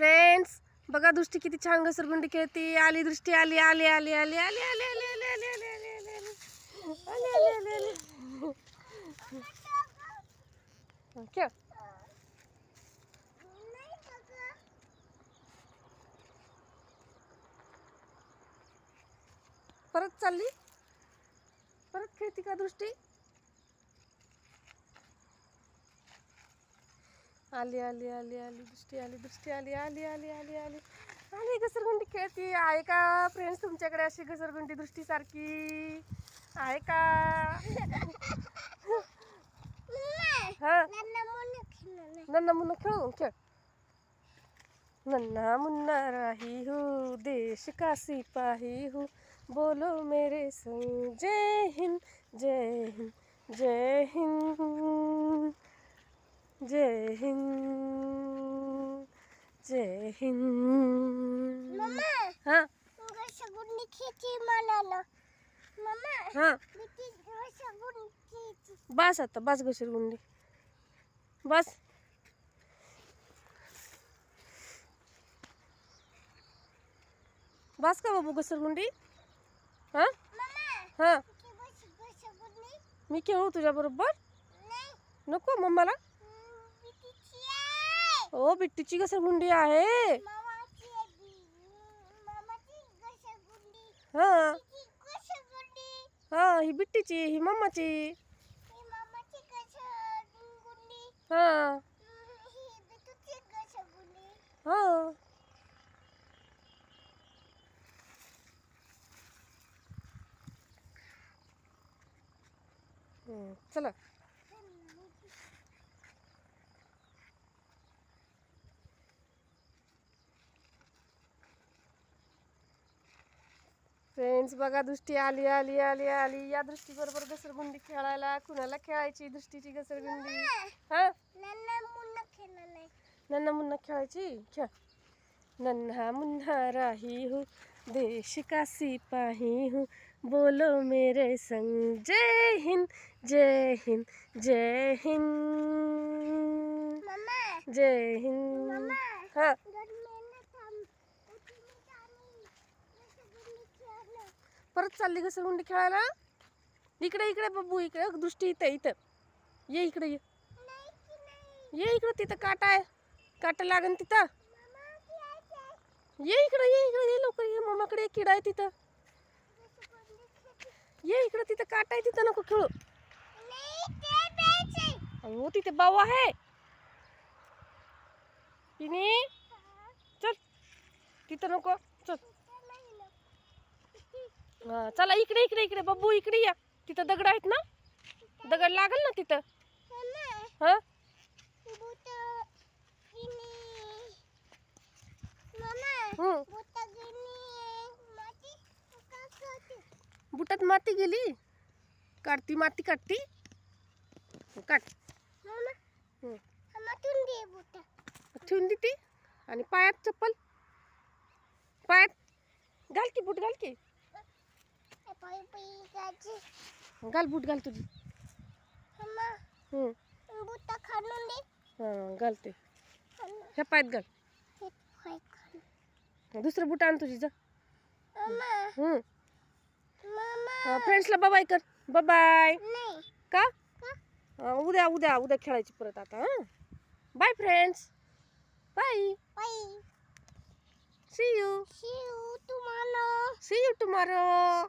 Friends बघा दृष्टी किती छान घसरगुंडी खेळती. आली दृष्टी, आली आली आली आली आली आली आली आली आली आली आली आली आली आली आली आली. खेळ. परत चालली, परत खेळती का दृष्टी? आली आली आली आली दृष्टी, आली दृष्टी, आली आली आली आली आली आली घसरगुंडी खेळती. आहे का फ्रेंड्स तुमच्याकडे अशी घसरगुंडी दृष्टी सारखी आहे का? हा नन्ना मुन्ना खेळू. खेळ. नन्ना मुन्ना राही हूँ, देश का सिपाही हूँ, बोलो मेरे संग जय हिंद जय हिंद जय हिंद जय हिंद जय हिंद. हाँ घसरगुंडी खेळची मला ना मम्मा. हाँ घसरगुंडी खेळची. बस आता बस घसरगुंडी बस. बस का बाबू घसरगुंडी? हाँ हाँ मी खेळू तुझ्या बरोबर? नको मम्माला. ओ बिट्टीची घसरगुंडी आहे. हाँ हाँ ही बिट्टीची, ही मम्माची. हाँ हाँ चला. फ्रेंड्स बघा दृष्टी आली आली आली आली. या दृष्टी बरोबर घसरगुंडी खेळायला. कुणाला खेळायची दृष्टीची घसरगुंडी? हा नन्ना मुन्ना खेळायची. खेळ. नन्हा मुन्ना राही हूँ, देश का सिपाही हूँ, बोलो मेरे संग जय हिंद जय हिंद जय हिंद जय हिंद. हाँ परत चालली घसरगुंडी खेळायला. इकडे इकडे बब्बू, इकडे दृष्टी. इथं इथं ये. इकडे ये. ये इकडे. तिथं काटा आहे, काटा लागन तिथं. ये इकडे, ये इकडे, ये लवकर ये. मम्माकडे किडा आहे तिथं. ये इकडे, तिथं काटा आहे तिथं नको खेळू. हो तिथे बाऊ आहे. तिने चल तिथं नको. चल हा चला इकडे इकडे इकडे बब्बू इकडे या. तिथं दगड आहेत ना, दगड लागल ना तिथं. हा बुटात माती गेली. काढती माती काढती. काढ. ठेवून देती. आणि पायात चप्पल, पायात घाल की, बूट घाल की. घाल बूट घाल तुझी. हा घालते. ह्या पायात घाल. दुसरं बूट आण तुझी जा. फ्रेंड्सला बाय कर. बाय. का? उद्या उद्या उद्या खेळायची परत आता. हां bye friends. Bye. See you tomorrow.